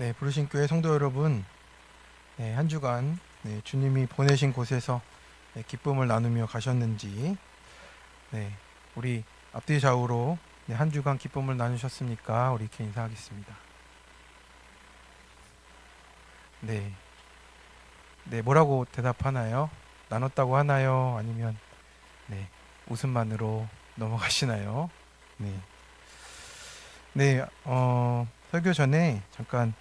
네, 부르신 교회 성도 여러분, 네, 한 주간 주님이 보내신 곳에서 기쁨을 나누며 가셨는지, 우리 앞뒤 좌우로 한 주간 기쁨을 나누셨습니까? 우리 이렇게 인사하겠습니다. 뭐라고 대답하나요? 나눴다고 하나요? 아니면 웃음만으로 넘어가시나요? 설교 전에 잠깐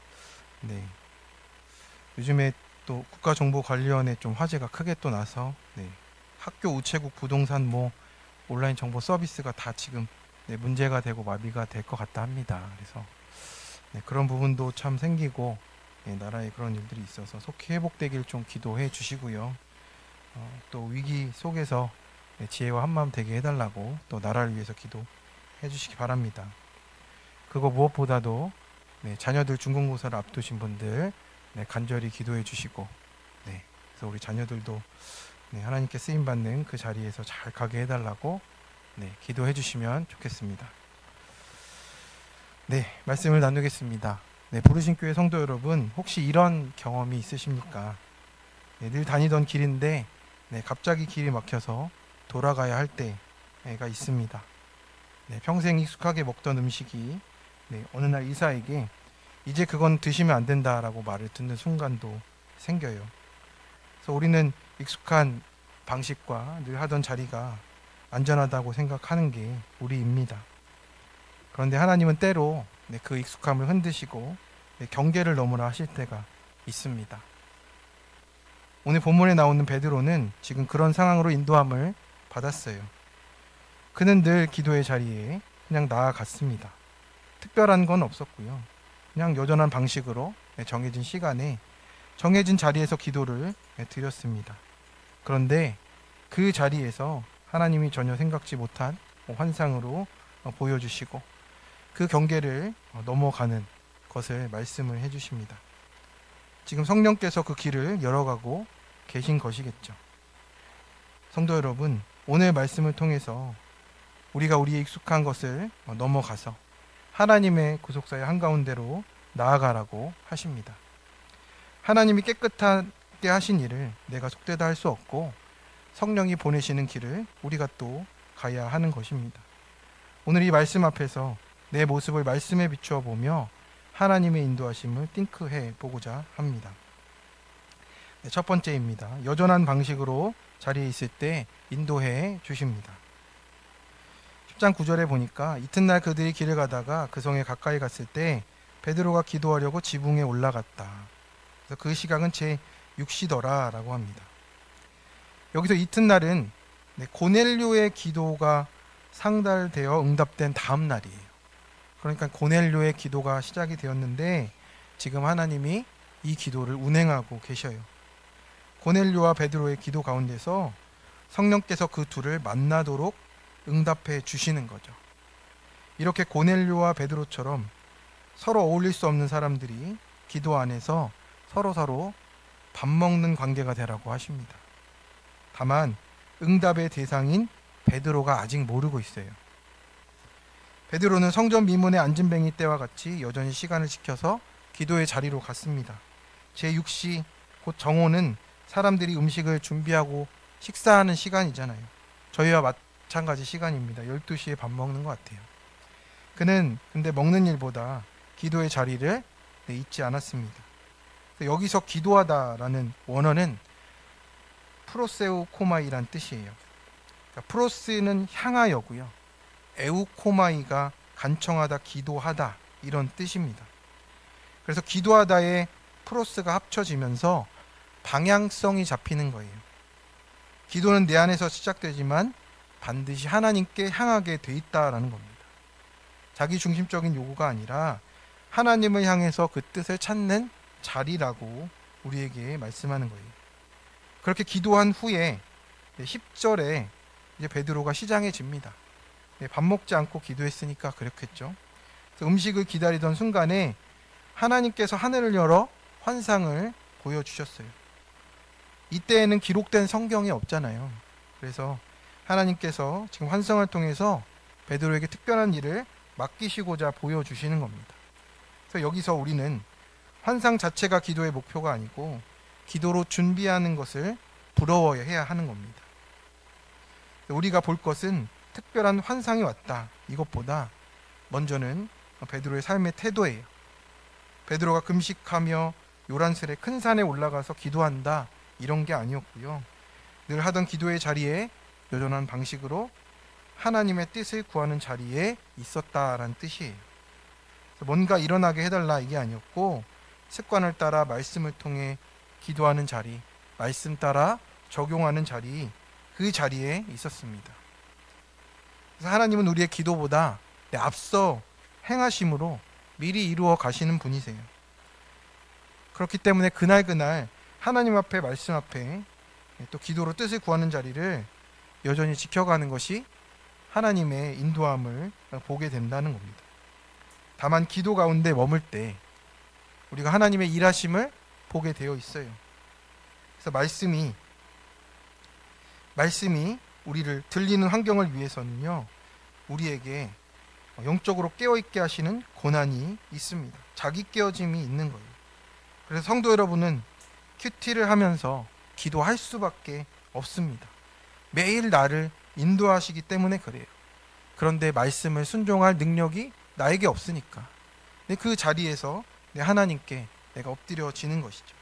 요즘에 또 국가정보관리원회 좀 화제가 크게 또 나서 학교 우체국 부동산 온라인 정보 서비스가 다 지금 문제가 되고 마비가 될 것 같다 합니다. 그래서 그런 부분도 참 생기고 나라에 그런 일들이 있어서 속히 회복되길 좀 기도해 주시고요. 또 위기 속에서 지혜와 한마음 되게 해달라고 또 나라를 위해서 기도해 주시기 바랍니다. 그거 무엇보다도 자녀들 중간고사를 앞두신 분들 간절히 기도해 주시고 그래서 우리 자녀들도 하나님께 쓰임받는 그 자리에서 잘 가게 해달라고 기도해 주시면 좋겠습니다. 말씀을 나누겠습니다. 부르신 교회 성도 여러분, 혹시 이런 경험이 있으십니까? 늘 다니던 길인데 갑자기 길이 막혀서 돌아가야 할 때가 있습니다. 평생 익숙하게 먹던 음식이 어느 날 이사에게 이제 그건 드시면 안 된다라고 말을 듣는 순간도 생겨요. 그래서 우리는 익숙한 방식과 늘 하던 자리가 안전하다고 생각하는 게 우리입니다. 그런데 하나님은 때로 그 익숙함을 흔드시고 경계를 넘으라 하실 때가 있습니다. 오늘 본문에 나오는 베드로는 지금 그런 상황으로 인도함을 받았어요. 그는 늘 기도의 자리에 그냥 나아갔습니다. 특별한 건 없었고요. 그냥 여전한 방식으로 정해진 시간에 정해진 자리에서 기도를 드렸습니다. 그런데 그 자리에서 하나님이 전혀 생각지 못한 환상으로 보여주시고 그 경계를 넘어가는 것을 말씀을 해주십니다. 지금 성령께서 그 길을 열어가고 계신 것이겠죠. 성도 여러분, 오늘 말씀을 통해서 우리가 우리의 익숙한 것을 넘어가서 하나님의 구속사의 한가운데로 나아가라고 하십니다. 하나님이 깨끗하게 하신 일을 내가 속되다 할 수 없고 성령이 보내시는 길을 우리가 또 가야 하는 것입니다. 오늘 이 말씀 앞에서 내 모습을 말씀에 비추어 보며 하나님의 인도하심을 띵크해 보고자 합니다. 첫 번째입니다. 여전한 방식으로 자리에 있을 때 인도해 주십니다. 10장 9절에 보니까 이튿날 그들이 길을 가다가 그 성에 가까이 갔을 때 베드로가 기도하려고 지붕에 올라갔다. 그래서 그 시각은 제6시더라 라고 합니다. 여기서 이튿날은 고넬료의 기도가 상달되어 응답된 다음 날이에요. 그러니까 고넬료의 기도가 시작이 되었는데 지금 하나님이 이 기도를 운행하고 계셔요. 고넬료와 베드로의 기도 가운데서 성령께서 그 둘을 만나도록 응답해 주시는 거죠. 이렇게 고넬료와 베드로처럼 서로 어울릴 수 없는 사람들이 기도 안에서 서로 밥 먹는 관계가 되라고 하십니다. 다만 응답의 대상인 베드로가 아직 모르고 있어요. 베드로는 성전 미문의 안진뱅이 때와 같이 여전히 시간을 지켜서 기도의 자리로 갔습니다. 제6시 곧 정오는 사람들이 음식을 준비하고 식사하는 시간이잖아요. 저희와 마찬가지 시간입니다. 12시에 밥 먹는 것 같아요. 그는 근데 먹는 일보다 기도의 자리를 잊지 않았습니다. 여기서 기도하다라는 원어는 프로세우코마이란 뜻이에요. 그러니까 프로스는 향하여고요. 에우코마이가 간청하다, 기도하다 이런 뜻입니다. 그래서 기도하다에 프로스가 합쳐지면서 방향성이 잡히는 거예요. 기도는 내 안에서 시작되지만 반드시 하나님께 향하게 돼 있다라는 겁니다. 자기 중심적인 요구가 아니라 하나님을 향해서 그 뜻을 찾는 자리라고 우리에게 말씀하는 거예요. 그렇게 기도한 후에 10절에 이제 베드로가 시장해집니다. 밥 먹지 않고 기도했으니까 그렇겠죠. 그래서 음식을 기다리던 순간에 하나님께서 하늘을 열어 환상을 보여주셨어요. 이때에는 기록된 성경이 없잖아요. 그래서 하나님께서 지금 환상을 통해서 베드로에게 특별한 일을 맡기시고자 보여주시는 겁니다. 그래서 여기서 우리는 환상 자체가 기도의 목표가 아니고 기도로 준비하는 것을 부러워해야 하는 겁니다. 우리가 볼 것은 특별한 환상이 왔다, 이것보다 먼저는 베드로의 삶의 태도예요. 베드로가 금식하며 요란스레 큰 산에 올라가서 기도한다, 이런 게 아니었고요. 늘 하던 기도의 자리에 여전한 방식으로 하나님의 뜻을 구하는 자리에 있었다라는 뜻이에요. 뭔가 일어나게 해달라, 이게 아니었고 습관을 따라 말씀을 통해 기도하는 자리, 말씀 따라 적용하는 자리, 그 자리에 있었습니다. 그래서 하나님은 우리의 기도보다 앞서 행하심으로 미리 이루어 가시는 분이세요. 그렇기 때문에 그날 하나님 앞에, 말씀 앞에 또 기도로 뜻을 구하는 자리를 여전히 지켜가는 것이 하나님의 인도함을 보게 된다는 겁니다. 다만 기도 가운데 머물 때 우리가 하나님의 일하심을 보게 되어 있어요. 그래서 말씀이 우리를 들리는 환경을 위해서는요, 우리에게 영적으로 깨어있게 하시는 고난이 있습니다. 자기 깨어짐이 있는 거예요. 그래서 성도 여러분은 큐티를 하면서 기도할 수밖에 없습니다. 매일 나를 인도하시기 때문에 그래요. 그런데 말씀을 순종할 능력이 나에게 없으니까 그 자리에서 하나님께 내가 엎드려지는 것이죠.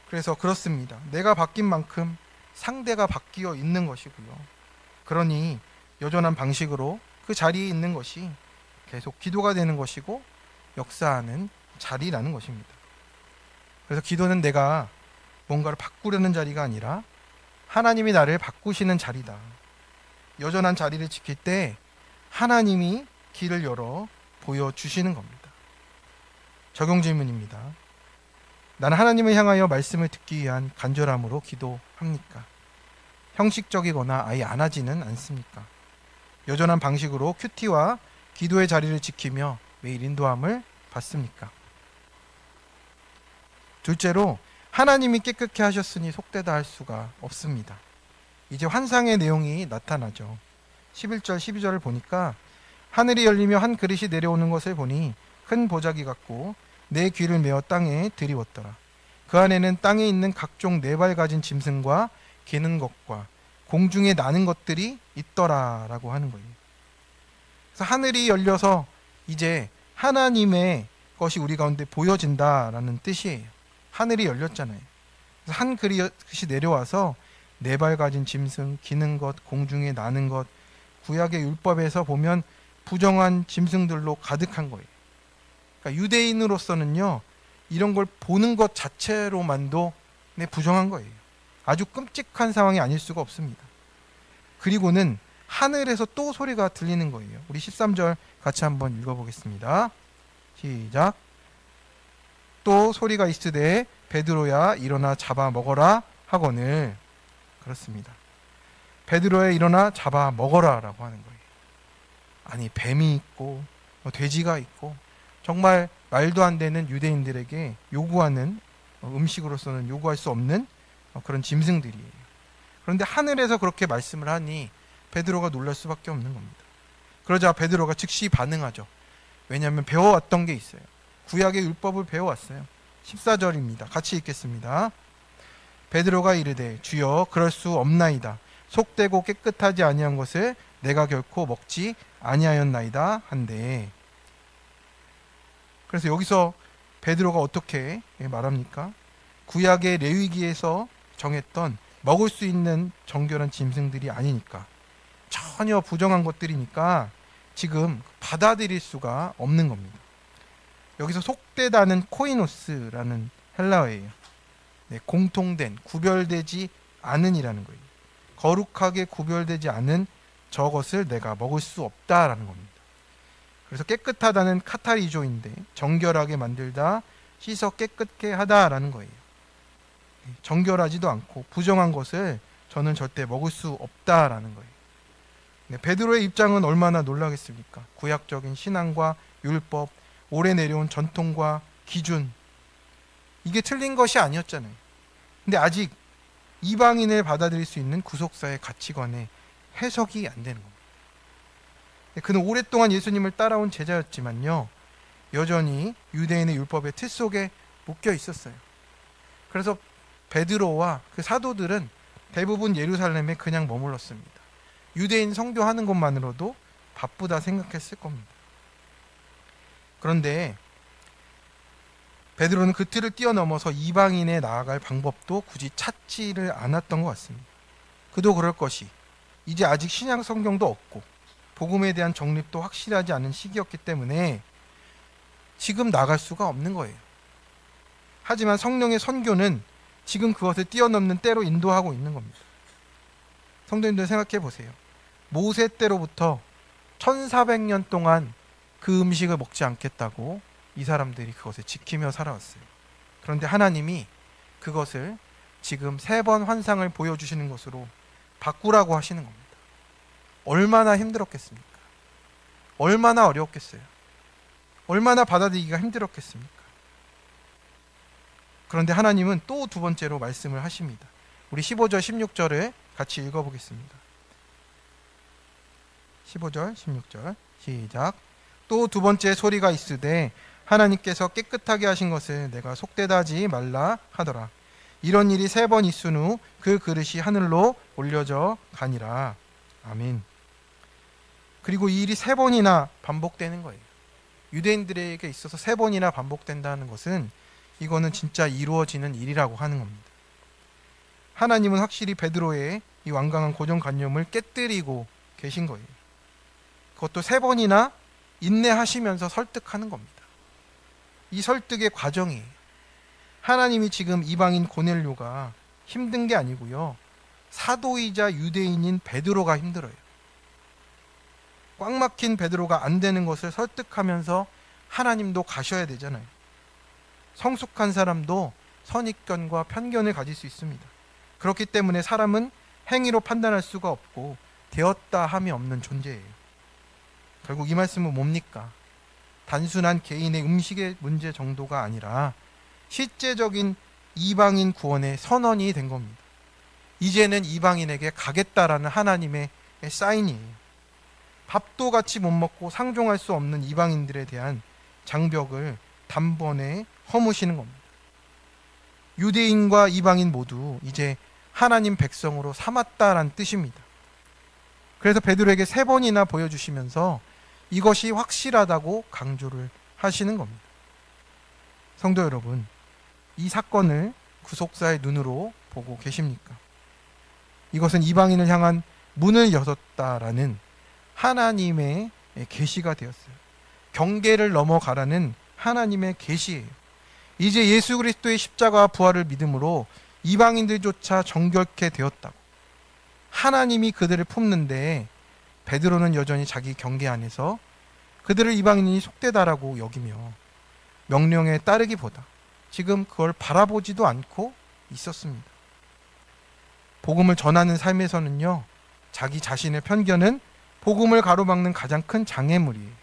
그래서 그렇습니다. 내가 바뀐 만큼 상대가 바뀌어 있는 것이고요. 그러니 여전한 방식으로 그 자리에 있는 것이 계속 기도가 되는 것이고 역사하는 자리라는 것입니다. 그래서 기도는 내가 뭔가를 바꾸려는 자리가 아니라 하나님이 나를 바꾸시는 자리다. 여전한 자리를 지킬 때 하나님이 길을 열어 보여주시는 겁니다. 적용 질문입니다. 나는 하나님을 향하여 말씀을 듣기 위한 간절함으로 기도합니까? 형식적이거나 아예 안 하지는 않습니까? 여전한 방식으로 큐티와 기도의 자리를 지키며 매일 인도함을 받습니까? 둘째로, 하나님이 깨끗게 하셨으니 속되다 할 수가 없습니다. 이제 환상의 내용이 나타나죠. 11절 12절을 보니까 하늘이 열리며 한 그릇이 내려오는 것을 보니 큰 보자기 같고 내 귀를 메어 땅에 들이웠더라. 그 안에는 땅에 있는 각종 네 발 가진 짐승과 기는 것과 공중에 나는 것들이 있더라라고 하는 거예요. 그래서 하늘이 열려서 이제 하나님의 것이 우리 가운데 보여진다라는 뜻이에요. 하늘이 열렸잖아요. 그래서 한 그릇이 내려와서 네 발 가진 짐승, 기는 것, 공중에 나는 것, 구약의 율법에서 보면 부정한 짐승들로 가득한 거예요. 그러니까 유대인으로서는요, 이런 걸 보는 것 자체로만도 부정한 거예요. 아주 끔찍한 상황이 아닐 수가 없습니다. 그리고는 하늘에서 또 소리가 들리는 거예요. 우리 13절 같이 한번 읽어보겠습니다. 시작. 또 소리가 있으되 베드로야 일어나 잡아 먹어라 하거늘. 그렇습니다. 베드로야 일어나 잡아 먹어라 라고 하는 거예요. 아니, 뱀이 있고 돼지가 있고 정말 말도 안 되는 유대인들에게 요구하는, 음식으로서는 요구할 수 없는 그런 짐승들이에요. 그런데 하늘에서 그렇게 말씀을 하니 베드로가 놀랄 수밖에 없는 겁니다. 그러자 베드로가 즉시 반응하죠. 왜냐하면 배워왔던 게 있어요. 구약의 율법을 배워왔어요. 14절입니다. 같이 읽겠습니다. 베드로가 이르되 주여 그럴 수 없나이다. 속되고 깨끗하지 아니한 것을 내가 결코 먹지 아니하였나이다 한데. 그래서 여기서 베드로가 어떻게 말합니까? 구약의 레위기에서 정했던 먹을 수 있는 정결한 짐승들이 아니니까, 전혀 부정한 것들이니까 지금 받아들일 수가 없는 겁니다. 여기서 속되다는 코이노스라는 헬라어예요. 공통된, 구별되지 않은이라는 거예요. 거룩하게 구별되지 않은 저것을 내가 먹을 수 없다라는 겁니다. 그래서 깨끗하다는 카타리조인데 정결하게 만들다, 씻어 깨끗게 하다라는 거예요. 정결하지도 않고 부정한 것을 저는 절대 먹을 수 없다라는 거예요. 베드로의 입장은 얼마나 놀라겠습니까? 구약적인 신앙과 율법, 오래 내려온 전통과 기준, 이게 틀린 것이 아니었잖아요. 근데 아직 이방인을 받아들일 수 있는 구속사의 가치관에 해석이 안 되는 겁니다. 그는 오랫동안 예수님을 따라온 제자였지만요, 여전히 유대인의 율법의 틀 속에 묶여 있었어요. 그래서 베드로와 그 사도들은 대부분 예루살렘에 그냥 머물렀습니다. 유대인 성교하는 것만으로도 바쁘다 생각했을 겁니다. 그런데 베드로는 그 틀을 뛰어넘어서 이방인에 나아갈 방법도 굳이 찾지를 않았던 것 같습니다. 그도 그럴 것이 이제 아직 신약 성경도 없고 복음에 대한 정립도 확실하지 않은 시기였기 때문에 지금 나갈 수가 없는 거예요. 하지만 성령의 선교는 지금 그것을 뛰어넘는 때로 인도하고 있는 겁니다. 성도님들 생각해 보세요. 모세 때로부터 1400년 동안 그 음식을 먹지 않겠다고 이 사람들이 그것을 지키며 살아왔어요. 그런데 하나님이 그것을 지금 3번 환상을 보여주시는 것으로 바꾸라고 하시는 겁니다. 얼마나 힘들었겠습니까? 얼마나 어려웠겠어요? 얼마나 받아들이기가 힘들었겠습니까? 그런데 하나님은 또 두 번째로 말씀을 하십니다. 우리 15절 16절을 같이 읽어보겠습니다. 15절 16절 시작. 또 두 번째 소리가 있으되 하나님께서 깨끗하게 하신 것을 내가 속되다 하지 말라 하더라. 이런 일이 3번 있은 후 그 그릇이 하늘로 올려져 가니라. 아멘. 그리고 이 일이 3번이나 반복되는 거예요. 유대인들에게 있어서 3번이나 반복된다는 것은 이거는 진짜 이루어지는 일이라고 하는 겁니다. 하나님은 확실히 베드로의 이 완강한 고정관념을 깨뜨리고 계신 거예요. 그것도 3번이나 인내하시면서 설득하는 겁니다. 이 설득의 과정이에요. 하나님이 지금 이방인 고넬료가 힘든 게 아니고요. 사도이자 유대인인 베드로가 힘들어요. 꽉 막힌 베드로가 안 되는 것을 설득하면서 하나님도 가셔야 되잖아요. 성숙한 사람도 선입견과 편견을 가질 수 있습니다. 그렇기 때문에 사람은 행위로 판단할 수가 없고 되었다 함이 없는 존재예요. 결국 이 말씀은 뭡니까? 단순한 개인의 음식의 문제 정도가 아니라 실제적인 이방인 구원의 선언이 된 겁니다. 이제는 이방인에게 가겠다라는 하나님의 사인이에요. 밥도 같이 못 먹고 상종할 수 없는 이방인들에 대한 장벽을 단번에 허무시는 겁니다. 유대인과 이방인 모두 이제 하나님 백성으로 삼았다라는 뜻입니다. 그래서 베드로에게 3번이나 보여주시면서 이것이 확실하다고 강조를 하시는 겁니다. 성도 여러분, 이 사건을 구속사의 눈으로 보고 계십니까? 이것은 이방인을 향한 문을 열었다라는 하나님의 계시가 되었어요. 경계를 넘어가라는 하나님의 계시예요. 이제 예수 그리스도의 십자가와 부활을 믿음으로 이방인들조차 정결케 되었다고. 하나님이 그들을 품는데 베드로는 여전히 자기 경계 안에서 그들을 이방인이 속되다라고 여기며 명령에 따르기보다 지금 그걸 바라보지도 않고 있었습니다. 복음을 전하는 삶에서는요, 자기 자신의 편견은 복음을 가로막는 가장 큰 장애물이에요.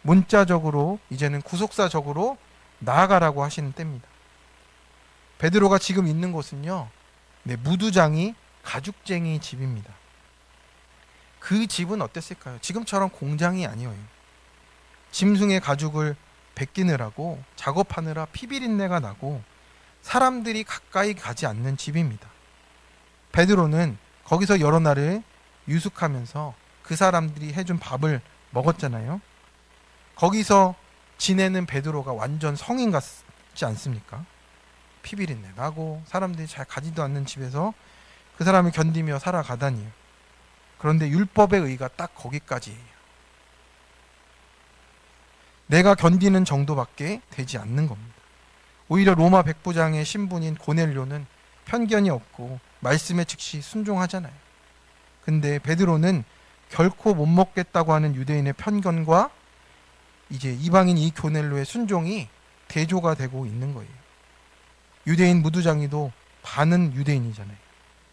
문자적으로 이제는 구속사적으로 나아가라고 하시는 때입니다. 베드로가 지금 있는 곳은요, 무두장이 가죽쟁이 집입니다. 그 집은 어땠을까요? 지금처럼 공장이 아니에요. 짐승의 가죽을 벗기느라고 작업하느라 피비린내가 나고 사람들이 가까이 가지 않는 집입니다. 베드로는 거기서 여러 날을 유숙하면서 그 사람들이 해준 밥을 먹었잖아요. 거기서 지내는 베드로가 완전 성인 같지 않습니까? 피비린내 나고 사람들이 잘 가지도 않는 집에서 그 사람을 견디며 살아가다니요. 그런데 율법의 의가 딱 거기까지예요. 내가 견디는 정도밖에 되지 않는 겁니다. 오히려 로마 백부장의 신분인 고넬료는 편견이 없고 말씀에 즉시 순종하잖아요. 근데 베드로는 결코 못 먹겠다고 하는 유대인의 편견과 이제 이방인 이 고넬료의 순종이 대조가 되고 있는 거예요. 유대인 무두장이도 반은 유대인이잖아요.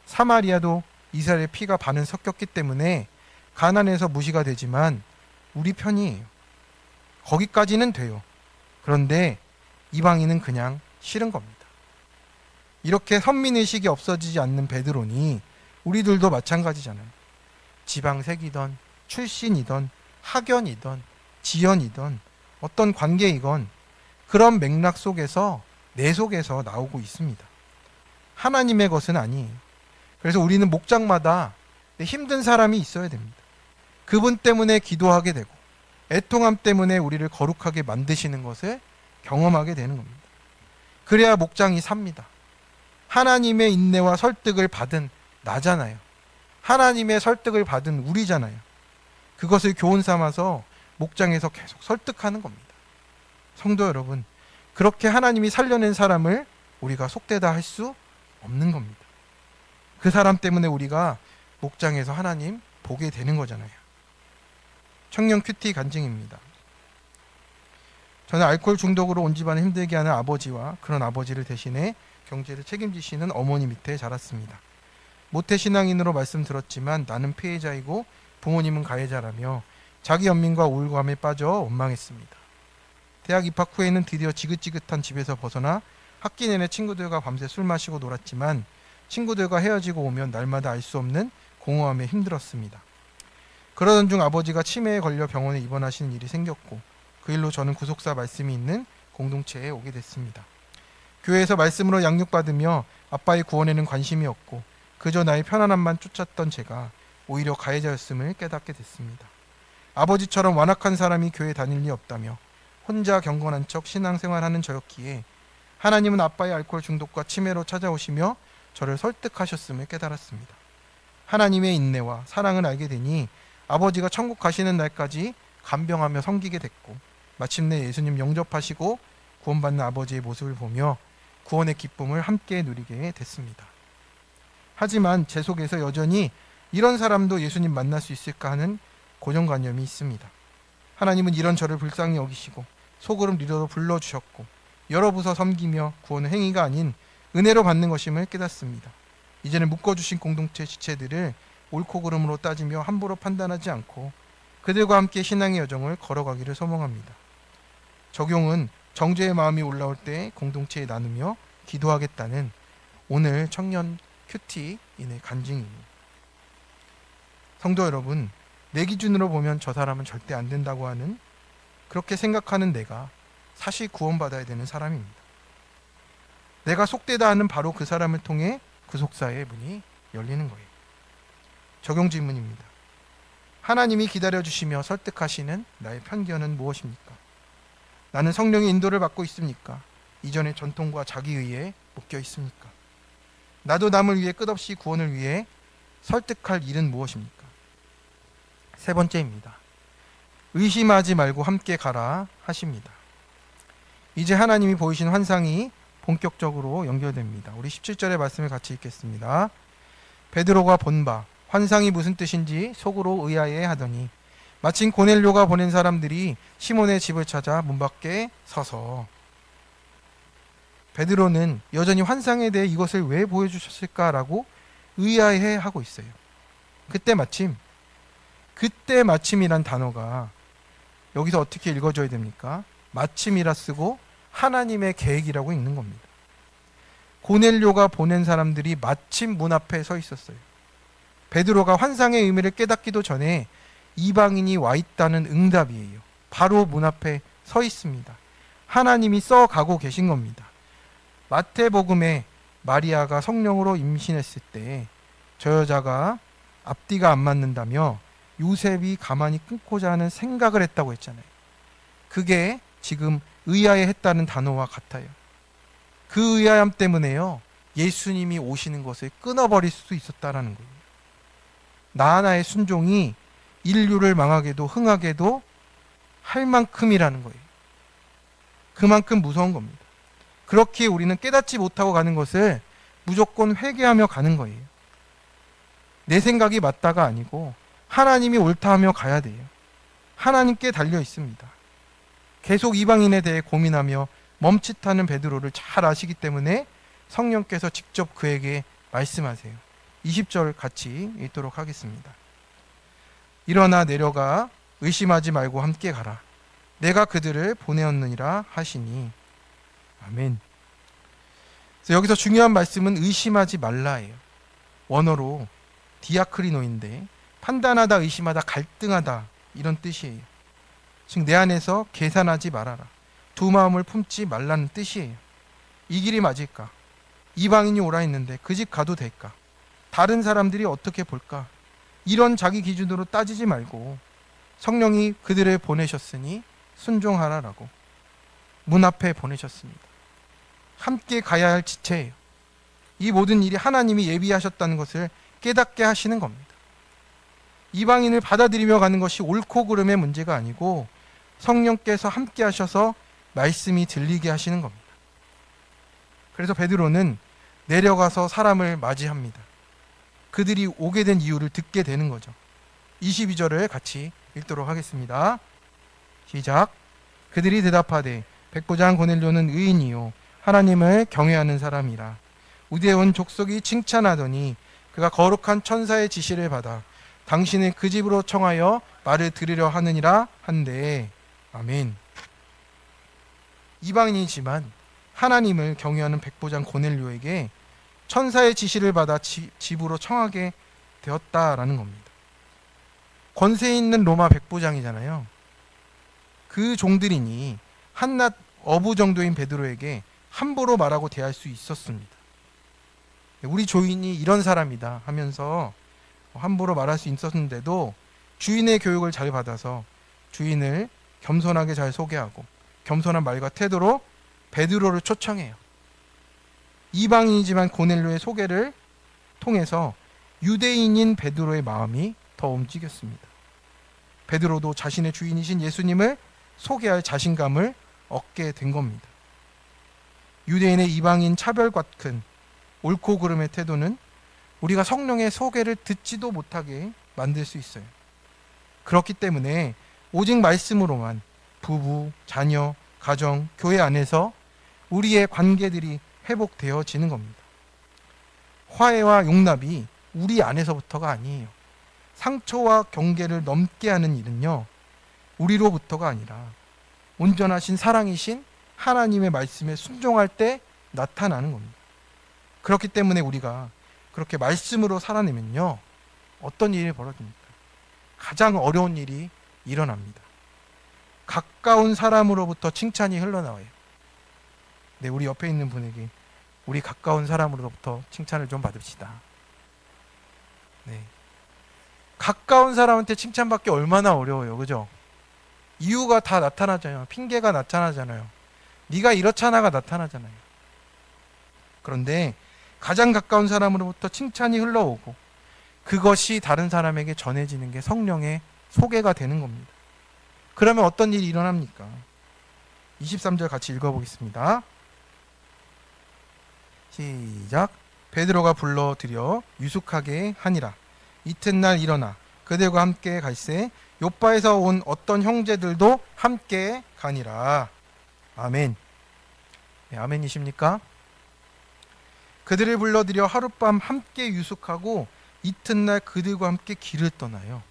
사마리아도 이스라엘의 피가 반은 섞였기 때문에 가난해서 무시가 되지만 우리 편이에요. 거기까지는 돼요. 그런데 이방인은 그냥 싫은 겁니다. 이렇게 선민의식이 없어지지 않는 베드로니 우리들도 마찬가지잖아요. 지방색이던 출신이던 학연이던 지연이던 어떤 관계이건 그런 맥락 속에서 내 속에서 나오고 있습니다. 하나님의 것은 아니에요. 그래서 우리는 목장마다 힘든 사람이 있어야 됩니다. 그분 때문에 기도하게 되고 애통함 때문에 우리를 거룩하게 만드시는 것을 경험하게 되는 겁니다. 그래야 목장이 삽니다. 하나님의 인내와 설득을 받은 나잖아요. 하나님의 설득을 받은 우리잖아요. 그것을 교훈 삼아서 목장에서 계속 설득하는 겁니다. 성도 여러분, 그렇게 하나님이 살려낸 사람을 우리가 속되다 할 수 없는 겁니다. 그 사람 때문에 우리가 목장에서 하나님 보게 되는 거잖아요. 청년 큐티 간증입니다. 저는 알코올 중독으로 온 집안을 힘들게 하는 아버지와 그런 아버지를 대신해 경제를 책임지시는 어머니 밑에 자랐습니다. 모태신앙인으로 말씀 들었지만 나는 피해자이고 부모님은 가해자라며 자기 연민과 우울감에 빠져 원망했습니다. 대학 입학 후에는 드디어 지긋지긋한 집에서 벗어나 학기 내내 친구들과 밤새 술 마시고 놀았지만 친구들과 헤어지고 오면 날마다 알 수 없는 공허함에 힘들었습니다. 그러던 중 아버지가 치매에 걸려 병원에 입원하시는 일이 생겼고 그 일로 저는 구속사 말씀이 있는 공동체에 오게 됐습니다. 교회에서 말씀으로 양육받으며 아빠의 구원에는 관심이 없고 그저 나의 편안함만 쫓았던 제가 오히려 가해자였음을 깨닫게 됐습니다. 아버지처럼 완악한 사람이 교회 다닐 리 없다며 혼자 경건한 척 신앙생활하는 저였기에 하나님은 아빠의 알코올 중독과 치매로 찾아오시며 저를 설득하셨음을 깨달았습니다. 하나님의 인내와 사랑을 알게 되니 아버지가 천국 가시는 날까지 간병하며 섬기게 됐고 마침내 예수님 영접하시고 구원받는 아버지의 모습을 보며 구원의 기쁨을 함께 누리게 됐습니다. 하지만 제 속에서 여전히 이런 사람도 예수님 만날 수 있을까 하는 고정관념이 있습니다. 하나님은 이런 저를 불쌍히 여기시고 소그룹 리더로 불러주셨고 여러 부서 섬기며 구원의 행위가 아닌 은혜로 받는 것임을 깨닫습니다. 이제는 묶어주신 공동체 지체들을 옳고 그름으로 따지며 함부로 판단하지 않고 그들과 함께 신앙의 여정을 걸어가기를 소망합니다. 적용은 정죄의 마음이 올라올 때 공동체에 나누며 기도하겠다는 오늘 청년 큐티인의 간증입니다. 성도 여러분, 내 기준으로 보면 저 사람은 절대 안 된다고 하는 그렇게 생각하는 내가 사실 구원받아야 되는 사람입니다. 내가 속되다 하는 바로 그 사람을 통해 구속사의 문이 열리는 거예요. 적용 질문입니다. 하나님이 기다려주시며 설득하시는 나의 편견은 무엇입니까? 나는 성령의 인도를 받고 있습니까? 이전의 전통과 자기의에 묶여 있습니까? 나도 남을 위해 끝없이 구원을 위해 설득할 일은 무엇입니까? 세 번째입니다. 의심하지 말고 함께 가라 하십니다. 이제 하나님이 보이신 환상이 본격적으로 연결됩니다. 우리 17절의 말씀을 같이 읽겠습니다. 베드로가 본 바 환상이 무슨 뜻인지 속으로 의아해 하더니 마침 고넬료가 보낸 사람들이 시몬의 집을 찾아 문 밖에 서서 베드로는 여전히 환상에 대해 이것을 왜 보여주셨을까라고 의아해 하고 있어요. 그때 마침이란 단어가 여기서 어떻게 읽어줘야 됩니까? 마침이라 쓰고 하나님의 계획이라고 읽는 겁니다. 고넬료가 보낸 사람들이 마침 문 앞에 서 있었어요. 베드로가 환상의 의미를 깨닫기도 전에 이방인이 와 있다는 응답이에요. 바로 문 앞에 서 있습니다. 하나님이 써가고 계신 겁니다. 마태복음에 마리아가 성령으로 임신했을 때 저 여자가 앞뒤가 안 맞는다며 요셉이 가만히 끊고자 하는 생각을 했다고 했잖아요. 그게 지금 의아해했다는 단어와 같아요. 그 의아함 때문에요, 예수님이 오시는 것을 끊어버릴 수도 있었다라는 거예요. 나 하나의 순종이 인류를 망하게도 흥하게도 할 만큼이라는 거예요. 그만큼 무서운 겁니다. 그렇기에 우리는 깨닫지 못하고 가는 것을 무조건 회개하며 가는 거예요. 내 생각이 맞다가 아니고 하나님이 옳다 하며 가야 돼요. 하나님께 달려 있습니다. 계속 이방인에 대해 고민하며 멈칫하는 베드로를 잘 아시기 때문에 성령께서 직접 그에게 말씀하세요. 20절 같이 읽도록 하겠습니다. 일어나 내려가 의심하지 말고 함께 가라. 내가 그들을 보내었느니라 하시니. 아멘. 그래서 여기서 중요한 말씀은 의심하지 말라예요. 원어로 디아크리노인데 판단하다, 의심하다, 갈등하다 이런 뜻이에요. 즉 내 안에서 계산하지 말아라. 두 마음을 품지 말라는 뜻이에요. 이 길이 맞을까? 이방인이 오라 했는데 그 집 가도 될까? 다른 사람들이 어떻게 볼까? 이런 자기 기준으로 따지지 말고 성령이 그들을 보내셨으니 순종하라라고 문 앞에 보내셨습니다. 함께 가야 할 지체예요. 이 모든 일이 하나님이 예비하셨다는 것을 깨닫게 하시는 겁니다. 이방인을 받아들이며 가는 것이 옳고 그름의 문제가 아니고 성령께서 함께 하셔서 말씀이 들리게 하시는 겁니다. 그래서 베드로는 내려가서 사람을 맞이합니다. 그들이 오게 된 이유를 듣게 되는 거죠. 22절을 같이 읽도록 하겠습니다. 시작. 그들이 대답하되 백부장 고넬료는 의인이요 하나님을 경외하는 사람이라. 우리의 온 족속이 칭찬하더니 그가 거룩한 천사의 지시를 받아 당신을 그 집으로 청하여 말을 들으려 하느니라 한데. 아멘. 이방인이지만 하나님을 경외하는 백부장 고넬료에게 천사의 지시를 받아 집으로 청하게 되었다라는 겁니다. 권세 있는 로마 백부장이잖아요. 그 종들이니 한낱 어부 정도인 베드로에게 함부로 말하고 대할 수 있었습니다. 우리 주인이 이런 사람이다 하면서 함부로 말할 수 있었는데도 주인의 교육을 잘 받아서 주인을 겸손하게 잘 소개하고 겸손한 말과 태도로 베드로를 초청해요. 이방인이지만 고넬료의 소개를 통해서 유대인인 베드로의 마음이 더 움직였습니다. 베드로도 자신의 주인이신 예수님을 소개할 자신감을 얻게 된 겁니다. 유대인의 이방인 차별과 큰 옳고 그름의 태도는 우리가 성령의 소개를 듣지도 못하게 만들 수 있어요. 그렇기 때문에 오직 말씀으로만 부부, 자녀, 가정, 교회 안에서 우리의 관계들이 회복되어지는 겁니다. 화해와 용납이 우리 안에서부터가 아니에요. 상처와 경계를 넘게 하는 일은요, 우리로부터가 아니라 온전하신 사랑이신 하나님의 말씀에 순종할 때 나타나는 겁니다. 그렇기 때문에 우리가 그렇게 말씀으로 살아내면요, 어떤 일이 벌어집니까? 가장 어려운 일이 일어납니다. 가까운 사람으로부터 칭찬이 흘러나와요. 네, 우리 옆에 있는 분에게 우리 가까운 사람으로부터 칭찬을 좀 받읍시다. 네, 가까운 사람한테 칭찬받기 얼마나 어려워요, 그죠? 이유가 다 나타나잖아요. 핑계가 나타나잖아요. 네가 이렇잖아가 나타나잖아요. 그런데 가장 가까운 사람으로부터 칭찬이 흘러오고 그것이 다른 사람에게 전해지는 게 성령의 소개가 되는 겁니다. 그러면 어떤 일이 일어납니까? 23절 같이 읽어보겠습니다. 시작. 베드로가 불러들여 유숙하게 하니라. 이튿날 일어나 그들과 함께 갈새 요빠에서 온 어떤 형제들도 함께 가니라. 아멘. 네, 아멘이십니까? 그들을 불러들여 하룻밤 함께 유숙하고 이튿날 그들과 함께 길을 떠나요.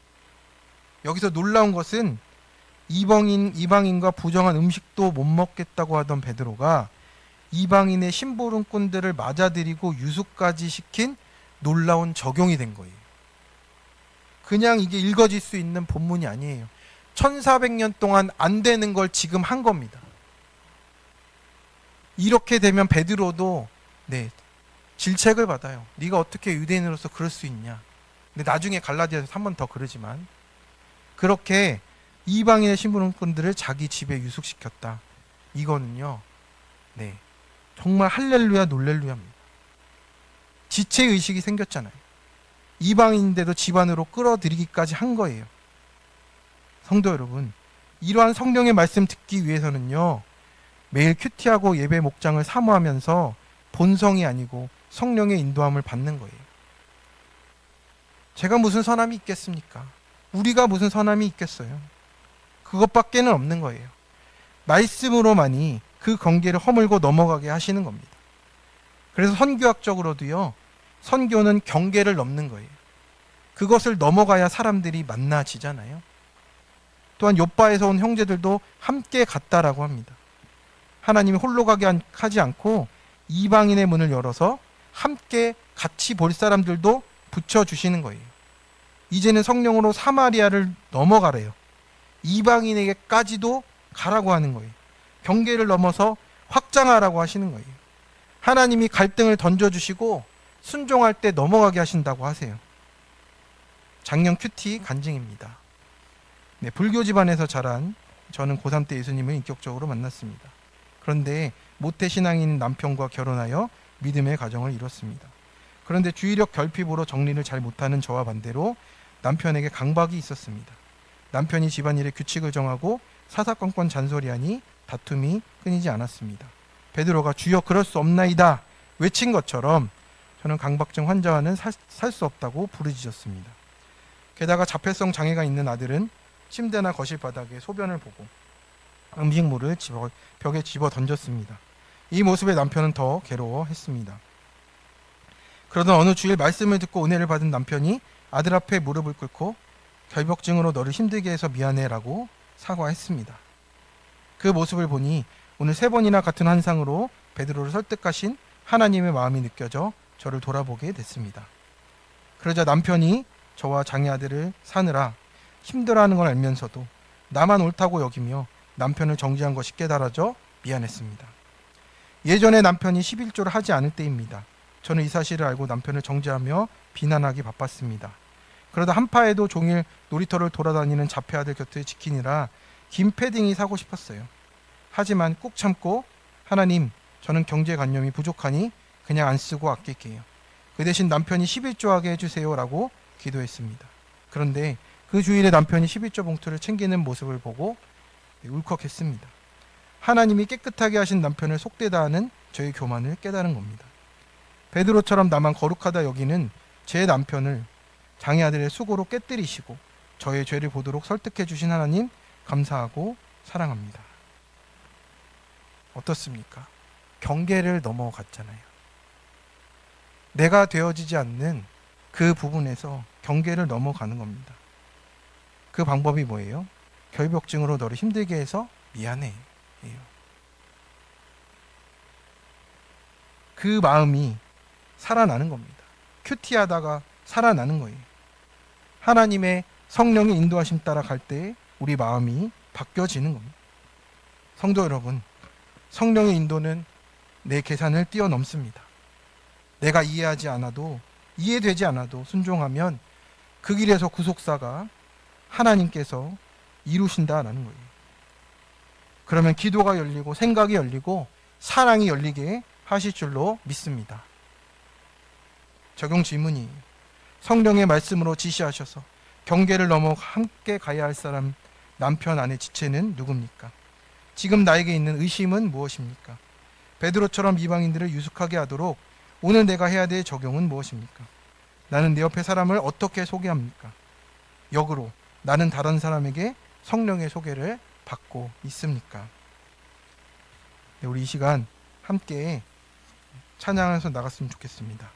여기서 놀라운 것은 이방인과 부정한 음식도 못 먹겠다고 하던 베드로가 이방인의 심부름꾼들을 맞아들이고 유숙까지 시킨 놀라운 적용이 된 거예요. 그냥 이게 읽어질 수 있는 본문이 아니에요. 1400년 동안 안 되는 걸 지금 한 겁니다. 이렇게 되면 베드로도 질책을 받아요. 네가 어떻게 유대인으로서 그럴 수 있냐. 근데 나중에 갈라디아에서 한 번 더 그러지만 그렇게 이방인의 심부름꾼들을 자기 집에 유숙시켰다. 이거는요, 정말 할렐루야 놀렐루야입니다. 지체의식이 생겼잖아요. 이방인인데도 집안으로 끌어들이기까지 한 거예요. 성도 여러분, 이러한 성령의 말씀 듣기 위해서는요, 매일 큐티하고 예배 목장을 사모하면서 본성이 아니고 성령의 인도함을 받는 거예요. 제가 무슨 선함이 있겠습니까? 우리가 무슨 선함이 있겠어요? 그것밖에는 없는 거예요. 말씀으로만이 그 경계를 허물고 넘어가게 하시는 겁니다. 그래서 선교학적으로도요, 선교는 경계를 넘는 거예요. 그것을 넘어가야 사람들이 만나지잖아요. 또한 요빠에서 온 형제들도 함께 갔다라고 합니다. 하나님이 홀로 가게 하지 않고 이방인의 문을 열어서 함께 같이 볼 사람들도 붙여주시는 거예요. 이제는 성령으로 사마리아를 넘어가래요. 이방인에게까지도 가라고 하는 거예요. 경계를 넘어서 확장하라고 하시는 거예요. 하나님이 갈등을 던져주시고 순종할 때 넘어가게 하신다고 하세요. 작년 큐티 간증입니다. 네, 불교 집안에서 자란 저는 고3 때 예수님을 인격적으로 만났습니다. 그런데 모태신앙인 남편과 결혼하여 믿음의 가정을 이뤘습니다. 그런데 주의력 결핍으로 정리를 잘 못하는 저와 반대로 남편에게 강박이 있었습니다. 남편이 집안일에 규칙을 정하고 사사건건 잔소리하니 다툼이 끊이지 않았습니다. 베드로가 주여 그럴 수 없나이다 외친 것처럼 저는 강박증 환자와는 살 수 없다고 부르짖었습니다. 게다가 자폐성 장애가 있는 아들은 침대나 거실 바닥에 소변을 보고 음식물을 벽에 집어 던졌습니다. 이 모습에 남편은 더 괴로워했습니다. 그러던 어느 주일 말씀을 듣고 은혜를 받은 남편이 아들 앞에 무릎을 꿇고 결벽증으로 너를 힘들게 해서 미안해 라고 사과했습니다. 그 모습을 보니 오늘 3번이나 같은 환상으로 베드로를 설득하신 하나님의 마음이 느껴져 저를 돌아보게 됐습니다. 그러자 남편이 저와 장애 아들을 사느라 힘들어하는 걸 알면서도 나만 옳다고 여기며 남편을 정죄한 것이 깨달아져 미안했습니다. 예전에 남편이 11조를 하지 않을 때입니다. 저는 이 사실을 알고 남편을 정죄하며 비난하기 바빴습니다. 그러다 한파에도 종일 놀이터를 돌아다니는 자폐 아들 곁을 지키느라 긴 패딩이 사고 싶었어요. 하지만 꾹 참고 하나님, 저는 경제관념이 부족하니 그냥 안 쓰고 아낄게요. 그 대신 남편이 11조 하게 해주세요 라고 기도했습니다. 그런데 그 주일에 남편이 11조 봉투를 챙기는 모습을 보고 울컥했습니다. 하나님이 깨끗하게 하신 남편을 속되다 하는 저의 교만을 깨달은 겁니다. 베드로처럼 나만 거룩하다 여기는 제 남편을 장애 아들의 수고로 깨뜨리시고 저의 죄를 보도록 설득해 주신 하나님 감사하고 사랑합니다. 어떻습니까? 경계를 넘어갔잖아요. 내가 되어지지 않는 그 부분에서 경계를 넘어가는 겁니다. 그 방법이 뭐예요? 결벽증으로 너를 힘들게 해서 미안해. 그 마음이 살아나는 겁니다. 큐티하다가 살아나는 거예요. 하나님의 성령의 인도하심 따라 갈 때 우리 마음이 바뀌어지는 겁니다. 성도 여러분, 성령의 인도는 내 계산을 뛰어넘습니다. 내가 이해하지 않아도, 이해되지 않아도 순종하면 그 길에서 구속사가 하나님께서 이루신다라는 거예요. 그러면 기도가 열리고 생각이 열리고 사랑이 열리게 하실 줄로 믿습니다. 적용 질문이에요. 성령의 말씀으로 지시하셔서 경계를 넘어 함께 가야 할 사람, 남편, 아내, 지체는 누굽니까? 지금 나에게 있는 의심은 무엇입니까? 베드로처럼 이방인들을 유숙하게 하도록 오늘 내가 해야 될 적용은 무엇입니까? 나는 내 옆에 사람을 어떻게 소개합니까? 역으로 나는 다른 사람에게 성령의 소개를 받고 있습니까? 네, 우리 이 시간 함께 찬양해서 나갔으면 좋겠습니다.